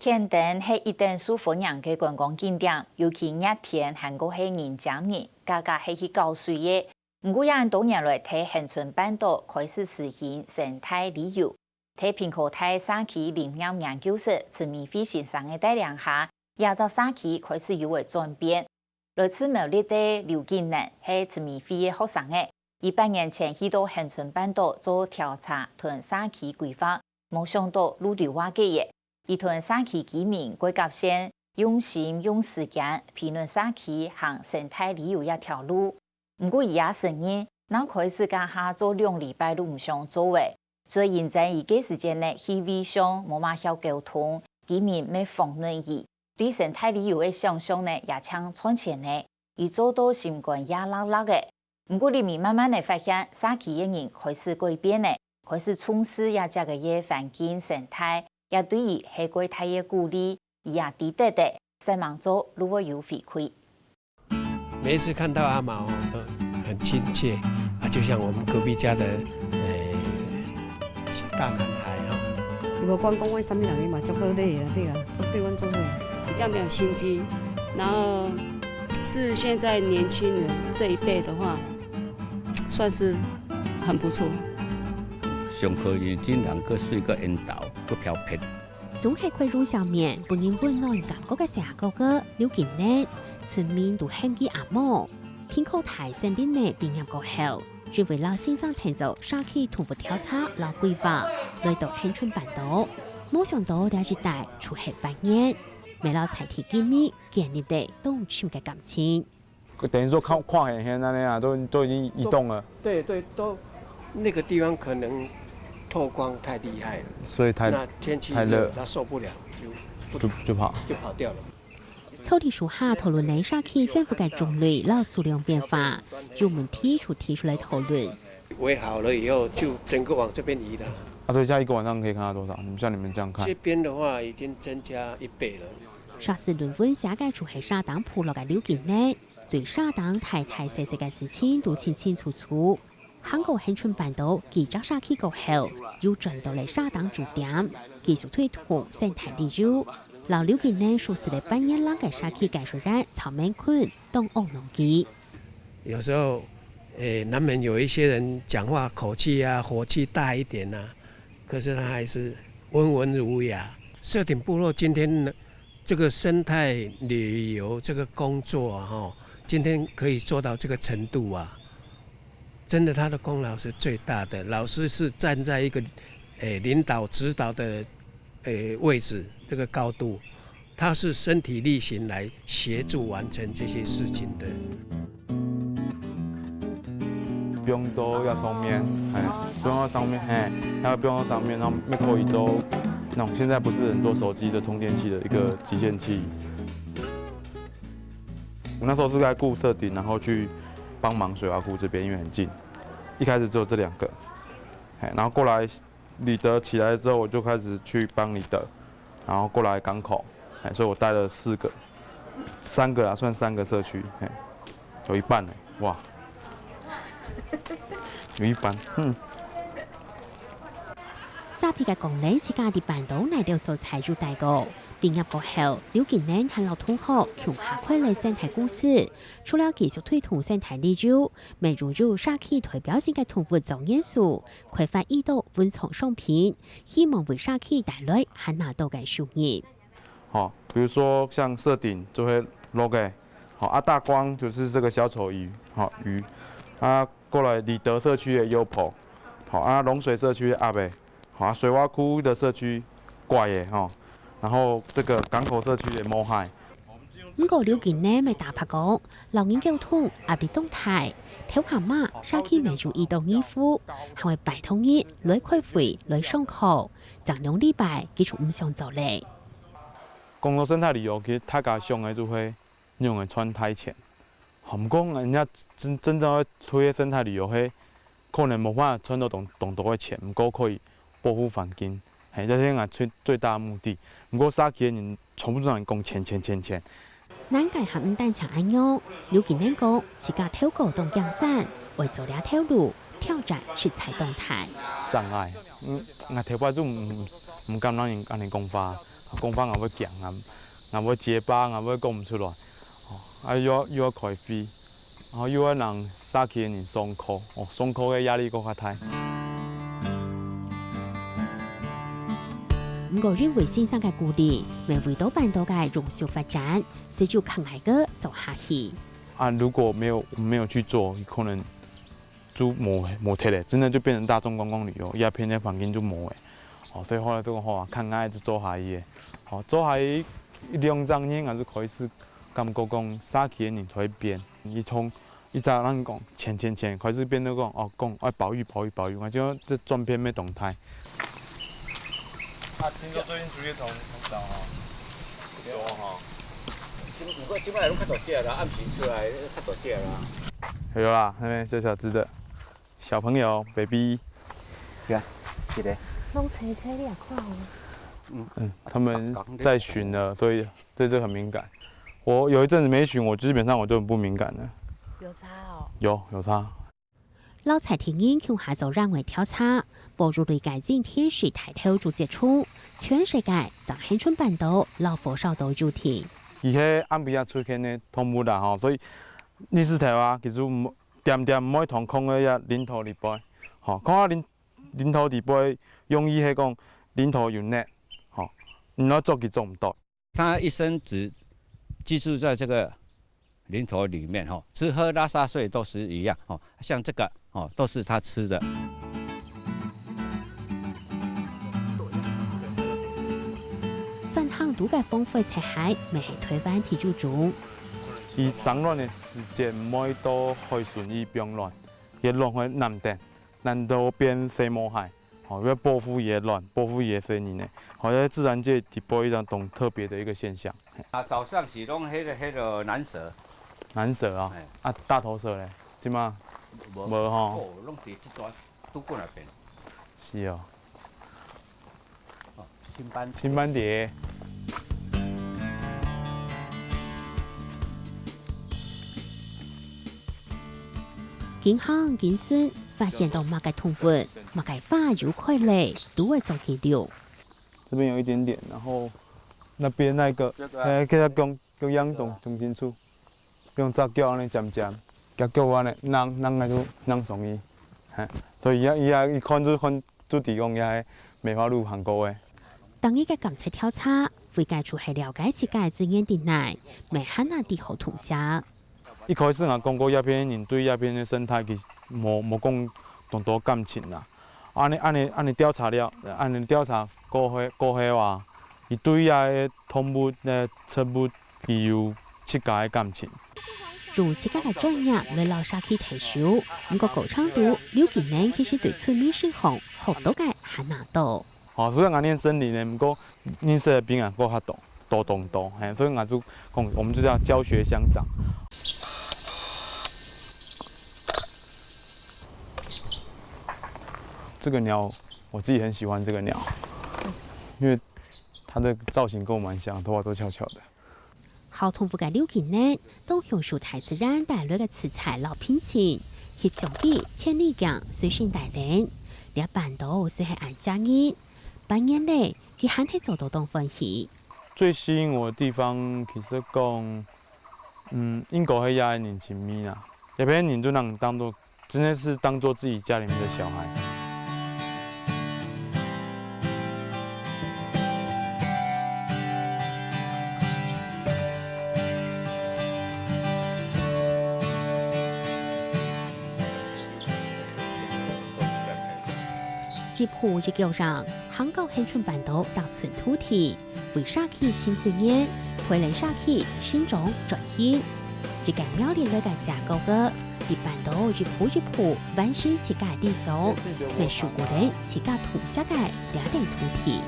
垦丁是一等受欢迎嘅观光景点，尤其热天韩国系人挤人，价格系去高水嘅。不过，有多年来喺恒春半岛开始实行生态旅游。喺平科大社区林业研究室陈明辉先生嘅带领下，亚洲社区开始有所转变。来自苗栗嘅刘金能係陳明輝嘅學生嘅，18年前去到恒春半島做調查同社區規劃，冇想到路流話嘅嘢，而同社區居民改革先用心用時間評論社區行生態旅遊一條路。不過，也承認，嗱開始家下做2禮拜都唔想做嘅，所以現在而家時間呢，氣味上冇乜效溝通，居民咩放亂意。對生態旅遊嘅想象呢，也搶賺錢呢，而做到心肝也辣辣嘅。不過，裡面慢慢地發現，社區嘅人開始改變呢，開始重視也這個嘅環境生態，也對於係國泰嘅鼓勵，也抵得的，希望做如果有回饋。每一次看到阿毛都很親切啊，就像我們隔壁家的大男孩哈。如果觀光為什麼人嘛，做好啲啊啲啊，做對阮做好。比較沒有心機，然後是現在年輕人這一輩的話，算是很不錯。上課認真人個水個引導個漂撇。總係規劃上面本應溫暖感覺嘅社哥哥劉金呢，村民都很記阿嬤，偏靠大身邊呢變入過後，就為了先生聽做社區同步調查老規劃，來到恒春半島，冇想到了一代出現8年。沒了財體機密，建立的動情嘅感情。等於說看很那樣都已經移動了。對，都那個地方可能透光太厲害了，所以那天氣熱，他受不了，就跑掉了。草地樹下討論呢社區政府嘅種類和數量變化，就我們提出來討論。圍好了以後，就整個往這邊移了。所以現在一個晚上可以看到多少？像你們這樣看？這邊的話已經增加1倍了。沙士論文寫嘅就係沙黨部落嘅了解呢，對沙黨大細細嘅事情都清清楚楚。韓國恒春半島記者社區過後，又轉到嚟沙黨駐點，繼續推動生態旅遊。老了解呢，說是嚟半年lang嘅社區介紹人曹明坤東歐農機。有時候，難免有一些人講話口氣啊、火氣大一點啊，可是他還是溫文儒雅。社頂部落今天這個生態旅遊這個工作啊，今天可以做到這個程度啊，真的他的功勞是最大的。老師是站在一個領導指導的位置，這個高度，他是身體力行來協助完成這些事情的。不用都要上面，不用到上面，要不用到上面，然後每口一周。那種現在不是很多手機的充電器的一個集線器。我那時候是在顧社頂，然後去幫忙水華窟這邊，因為很近。一開始只有這2個，然後過來李德起來之後，我就開始去幫李德，然後過來港口，所以我帶了4個，3個啦，算3個社區，有一半嘞，哇，有一半，沙皮嘅公里自家啲半島嚟到素材做大個，變入過後，了解呢係老同學強下規類生態故事，除了繼續推動生態旅遊，未融入社區代表性嘅動物種元素，開發異島文創商品，希望為社區帶來很大度嘅收益。好，比如說像社頂就會 logo， 好大光就是這個小丑魚，好魚，過來李德社區嘅優婆，好龍水社區嘅阿伯。好，水窪窟的社區怪嘅吼，然後這個港口社區嘅魔海。不過了解呢咪大拍講，流言交通壓力動態，條行馬社區未如移動衣服，係為拜通日來開會來上課，整2禮拜繼續唔想做咧。講到生態旅遊，其實大家想嘅就會用嘅賺大錢，唔講人家真正去推生態旅遊，係可能冇辦法賺到咁多嘅錢，唔過可以保護環境，係這係最大的目的。不過社區人從不讓人講錢。難解係唔單搶安用，了解呢個自家挑高動江山，為做兩條路挑戰食材動態。障礙，我條擺都唔敢讓人講法。讲法也要强啊，也要结巴，也要讲唔出来，又要开飞，然后又要让杀气的人松口，松口的压力更较大。不过认为线上嘅鼓励，未为到办到嘅荣耀发展，是就抗挨个走下去。如果没有去做，可能就冇贴嘞，真的就变成大众观光旅游，鸦片的环境就冇诶。所以后来都讲好看爱就做下伊诶，做下伊2-3年也就开始感觉讲杀气的人在变，伊早咱讲钱，开始变到讲讲爱保育，我就这转变咩动态。听说最近竹叶虫很少多哈。不过今摆拢较大只啦，暗时出来较大只啦。有啦，那边小只的小朋友 baby， 看，这个。弄车你也看哦。他们在巡了，所以对这很敏感。我有一阵子没巡，我基本上我就很不敏感了。有差哦。有差。老蔡天英向下晝認為調查，步入對改進天時抬頭做接觸，全世界在恆春半島老佛少島主題。伊迄暗比亞出現的動物啦吼，所以歷史台灣其實點唔可以同空嘅領土裡背，吼，講下領土裡背用意係講領土有net，吼，你要做佢做唔到。他一生只居住在这个林头里面哈，吃喝拉撒睡都是一样哦，像这个哦都是他吃的。三趟獨嘅豐富菜海，未係台灣鐵柱族。伊產卵的時間唔可以到海順伊變卵，伊卵會南到變西摩海，好，要保護伊的卵，保護伊的生命呢。好在自然界底部一種懂特別的一個現象。早上是弄迄個藍蛇。藍蛇啊，大頭蛇咧，即嘛無吼。哦，弄地這段都過那邊。是哦。青斑蝶。健康健孫發現到馬嘅動物，馬嘅發如快類，都會做記錄。這邊有一點點，然後那邊那個，給它供養中心處，用雜叫安尼漸，叫安尼，人來就人送伊，所以伊看主題講伊梅花鹿韓國嘅。當伊嘅監測調查，會解除係了解自己自然地內，未罕那地後同下。一開始我講過鴉片人對鴉片的生態其實冇講多感情啦。安尼調查了，安尼調查過後話，伊對遐個動物的植物伊有自家的感情。如自家嘅專業來老沙去提修，唔過高長度了解呢，其實對村民生活好多嘅還難到。雖然我念森林呢，唔過認識的兵啊，過較多，所以我就講，我們就叫教學相長。这个鸟，我自己很喜欢这个鸟，因为它的造型跟我蛮像，头发都翘翘的。好同步嘅了解呢，都享受大自然帶來嘅色彩老品性，翕相機千里鏡隨身帶領，了半島是係安家人，半年嚟佢肯係做到當歡喜。最吸引我的地方其實講，英國黑亞人親密啦，有邊人就讓你當做，真的是當做自己家裡面的小孩。吉普亦叫讓香港恆春半島搭村土地，為沙溪親自然，回來沙溪新種轉型。這個苗栗來嘅下高個，啲半島吉普完善自家地形，美術過嚟自家土下嘅兩地土地。